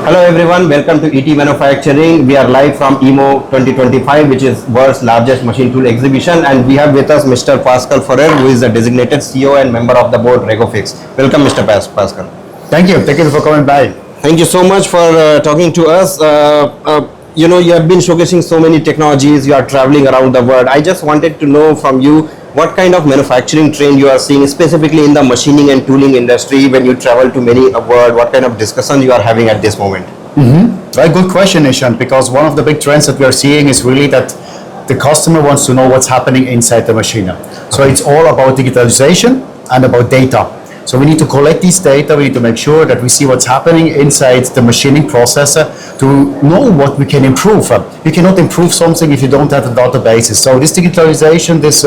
Hello everyone, welcome to ETManufacturing. We are live from EMO 2025, which is world's largest machine tool exhibition, and we have with us Mr. Pascal Forrer, who is a designated CEO and member of the board Rego-Fix. Welcome Mr. Pascal. Thank you for coming by. Thank you so much for talking to us. You have been showcasing so many technologies, you are traveling around the world. I just wanted to know from you what kind of manufacturing trend you are seeing specifically in the machining and tooling industry when you travel to many world, what kind of discussion you are having at this moment? Very good question, Ishan, because one of the big trends that we are seeing is really that the customer wants to know what's happening inside the machine. So it's all about digitalization and about data. So we need to collect these data, we need to make sure that we see what's happening inside the machining process to know what we can improve. You cannot improve something if you don't have the databases. So this digitalization, this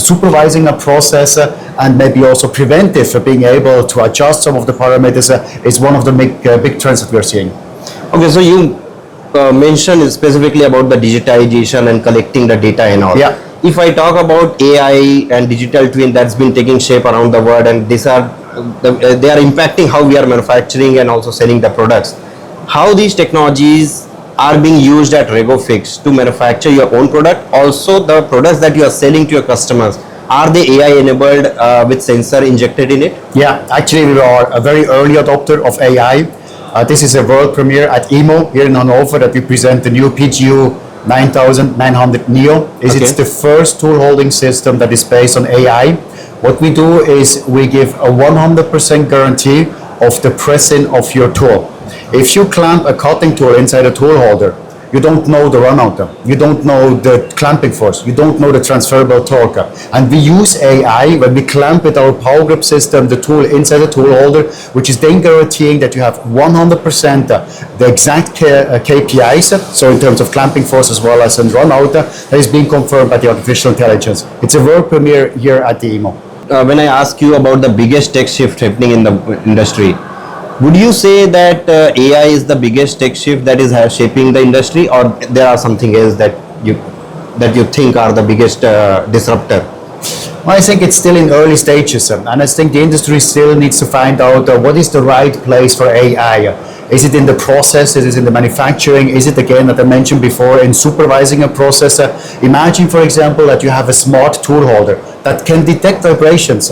supervising a process and maybe also preventive, being able to adjust some of the parameters is one of the big trends that we are seeing. Okay, so you mentioned specifically about the digitization and collecting the data and all. Yeah. If I talk about AI and digital twin that's been taking shape around the world, and they are impacting how we are manufacturing and also selling the products. How these technologies are being used at Rego-Fix to manufacture your own product, also the products that you are selling to your customers, are they AI enabled with sensor injected in it? Yeah, actually we are a very early adopter of AI. This is a world premiere at EMO here in Hanover that we present the new PGU 9900 Neo. It's the first tool holding system that is based on AI. What we do is we give a 100% guarantee of the pressing of your tool. If you clamp a cutting tool inside a tool holder, you don't know the runout, you don't know the clamping force, you don't know the transferable torque. And we use AI when we clamp with our power grip system the tool inside the tool holder, which is then guaranteeing that you have 100% the exact KPIs, so in terms of clamping force as well as in runout, that is being confirmed by the artificial intelligence. It's a world premiere here at the EMO. When I ask you about the biggest tech shift happening in the industry, would you say that AI is the biggest tech shift that is shaping the industry, or there are something else that you think are the biggest disruptor? Well, I think it's still in early stages, and I think the industry still needs to find out what is the right place for AI. Is it in the process? Is it in the manufacturing? Is it, again, that I mentioned before, in supervising a process? Imagine, for example, that you have a smart tool holder that can detect vibrations.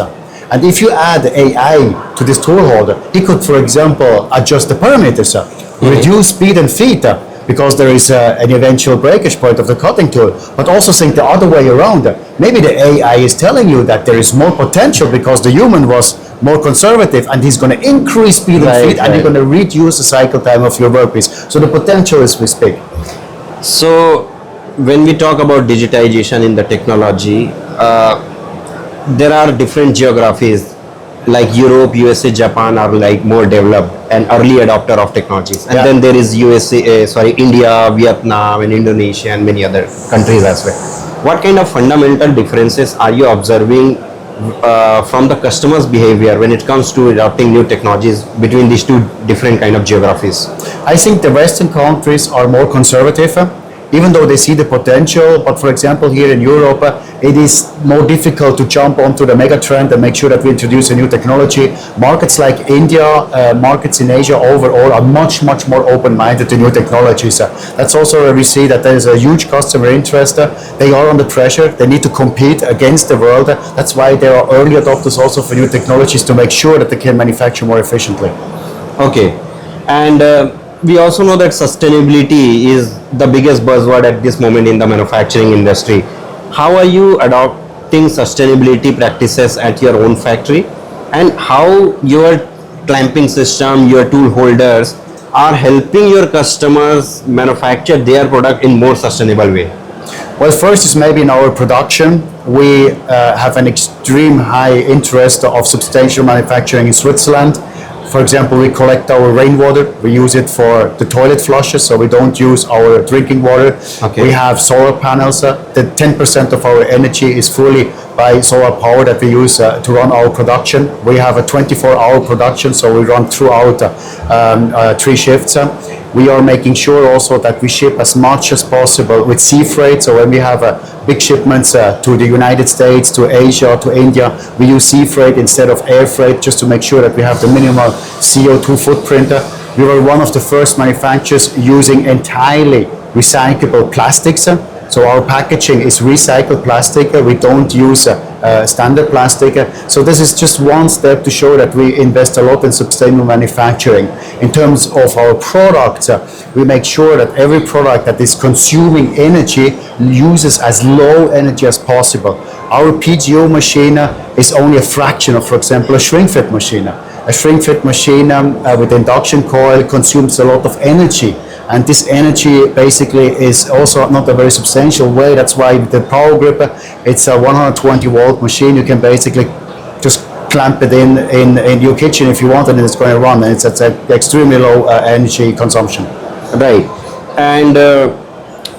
And if you add AI to this tool holder, it could, for example, adjust the parameters, reduce speed and feed, because there is an eventual breakage point of the cutting tool. But also think the other way around. Maybe the AI is telling you that there is more potential because the human was more conservative, and he's going to increase speed and feed, and you're going to reduce the cycle time of your workpiece. So the potential is big. So when we talk about digitization in the technology, there are different geographies like Europe, USA, Japan are like more developed and early adopter of technologies, and then there is India, Vietnam and Indonesia and many other countries as well. What kind of fundamental differences are you observing from the customer's behavior when it comes to adopting new technologies between these two different kind of geographies? I think the Western countries are more conservative, even though they see the potential. But for example, here in Europe, it is more difficult to jump onto the mega trend and make sure that we introduce a new technology. Markets like India, markets in Asia overall are much more open-minded to new technologies. That's also where we see that there is a huge customer interest. They are under pressure. They need to compete against the world. That's why there are early adopters also for new technologies to make sure that they can manufacture more efficiently. Okay, and we also know that sustainability is the biggest buzzword at this moment in the manufacturing industry. How are you adopting sustainability practices at your own factory, and how your clamping system, your tool holders are helping your customers manufacture their product in more sustainable way? Well, first is maybe in our production. We have an extreme high interest of substantial manufacturing in Switzerland. For example, we collect our rainwater, we use it for the toilet flushes, so we don't use our drinking water. We have solar panels, the 10% of our energy is fully by solar power that we use to run our production. We have a 24-hour production, so we run throughout 3 shifts. We are making sure also that we ship as much as possible with sea freight. So when we have big shipments to the United States, to Asia, to India, we use sea freight instead of air freight just to make sure that we have the minimal CO2 footprint. We were one of the first manufacturers using entirely recyclable plastics. So our packaging is recycled plastic. We don't use standard plastic. So this is just one step to show that we invest a lot in sustainable manufacturing. In terms of our products, we make sure that every product that is consuming energy uses as low energy as possible. Our PGO machine is only a fraction of, for example, a shrink fit machine. A shrink fit machine with induction coil consumes a lot of energy. And this energy basically is also not a very substantial way. That's why the Power Grip, it's a 120 volt machine. You can basically just clamp it in your kitchen if you want, and it's going to run. And it's at extremely low energy consumption. Right. And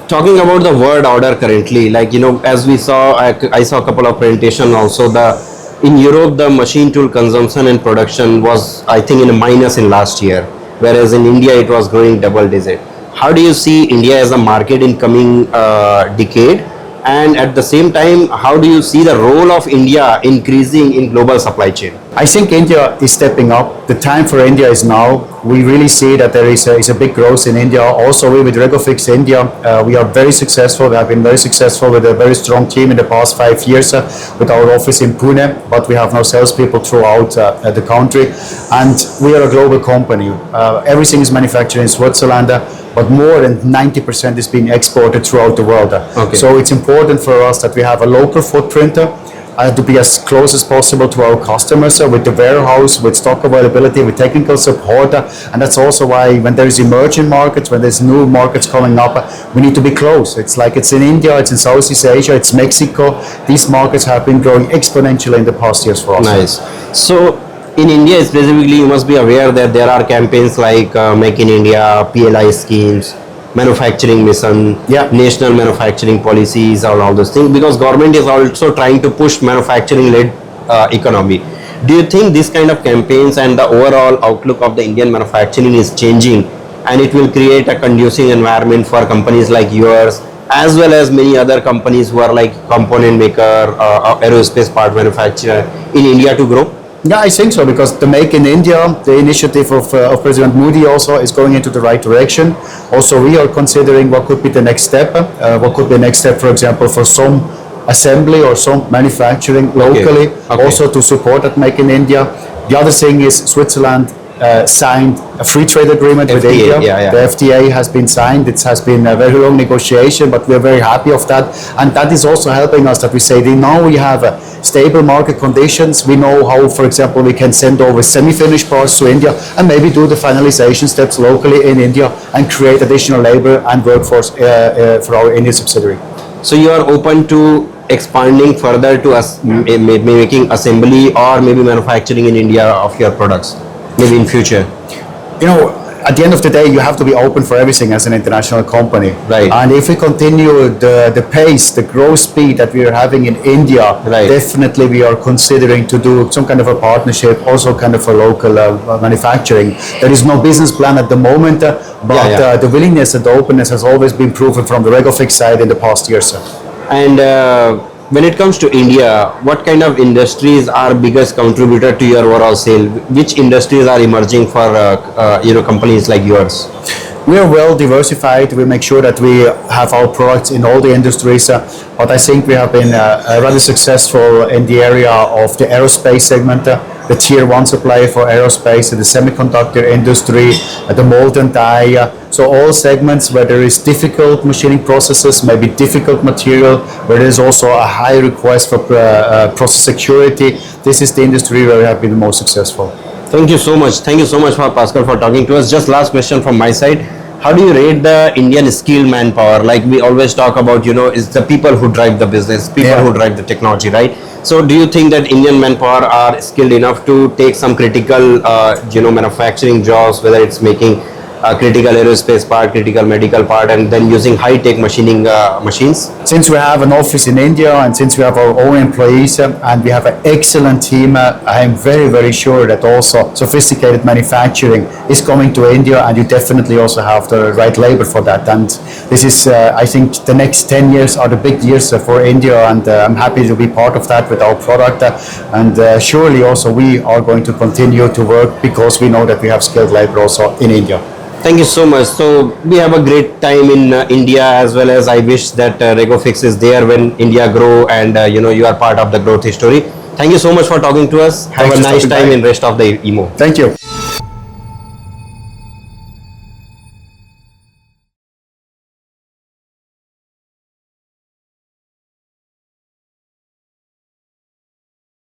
talking about the world order currently, like, as we saw, I saw a couple of presentations also, in Europe, the machine tool consumption and production was, I think, in a minus in last year, whereas in India it was growing double digit. How do you see India as a market in coming decade? And at the same time, how do you see the role of India increasing in global supply chain? I think India is stepping up. The time for India is now. We really see that there is a big growth in India. Also, we with Rego-Fix India, we are very successful. We have been very successful with a very strong team in the past 5 years with our office in Pune, but we have now salespeople throughout the country. And we are a global company. Everything is manufactured in Switzerland, but more than 90% is being exported throughout the world. Okay. So it's important for us that we have a local footprint to be as close as possible to our customers with the warehouse, with stock availability, with technical support. And that's also why when there is emerging markets, when there's new markets coming up, we need to be close. It's like it's in India, it's in Southeast Asia, it's Mexico. These markets have been growing exponentially in the past years for us. Nice. So in India specifically, you must be aware that there are campaigns like Make in India, PLI schemes, manufacturing mission, national manufacturing policies, all those things, because government is also trying to push manufacturing-led economy. Do you think this kind of campaigns and the overall outlook of the Indian manufacturing is changing, and it will create a conducive environment for companies like yours, as well as many other companies who are like component maker, aerospace part manufacturer in India to grow? Yeah, I think so, because the Make in India, the initiative of President Modi also is going into the right direction. Also, we are considering what could be the next step. What could be the next step, for example, for some assembly or some manufacturing locally, also to support that Make in India. The other thing is Switzerland signed a free trade agreement with India. The FTA has been signed. It has been a very long negotiation, but we're very happy of that. And that is also helping us that we say that now we have stable market conditions. We know how, for example, we can send over semi-finished parts to India and maybe do the finalization steps locally in India and create additional labor and workforce for our Indian subsidiary. So you are open to expanding further to making assembly or maybe manufacturing in India of your products? Maybe in future? At the end of the day, you have to be open for everything as an international company. Right. And if we continue the pace, the growth speed that we are having in India, definitely we are considering to do some kind of a partnership, also kind of a local manufacturing. There is no business plan at the moment, but the willingness and the openness has always been proven from the Rego-Fix side in the past years. And when it comes to India, what kind of industries are biggest contributor to your overall sale? Which industries are emerging for companies like yours? We are well diversified. We make sure that we have our products in all the industries, but I think we have been rather successful in the area of the aerospace segment, the tier 1 supplier for aerospace, the semiconductor industry, the mold and die. So all segments where there is difficult machining processes, maybe difficult material, where there is also a high request for process security. This is the industry where we have been the most successful. Thank you so much. Thank you so much for Pascal for talking to us. Just last question from my side. How do you rate the Indian skilled manpower? Like we always talk about, it's the people who drive the business, people who drive the technology, right? So do you think that Indian manpower are skilled enough to take some critical, manufacturing jobs, whether it's making critical aerospace part, critical medical part, and then using high-tech machining machines? Since we have an office in India and since we have our own employees and we have an excellent team, I am very, very sure that also sophisticated manufacturing is coming to India, and you definitely also have the right labor for that. And this is, I think, the next 10 years are the big years for India, and I'm happy to be part of that with our product. And surely also we are going to continue to work because we know that we have skilled labor also in India. Thank you so much. So we have a great time in India, as well as I wish that Rego-Fix is there when India grow, and you are part of the growth story. Thank you so much for talking to us. Have a nice time in rest of the EMO. Thank you.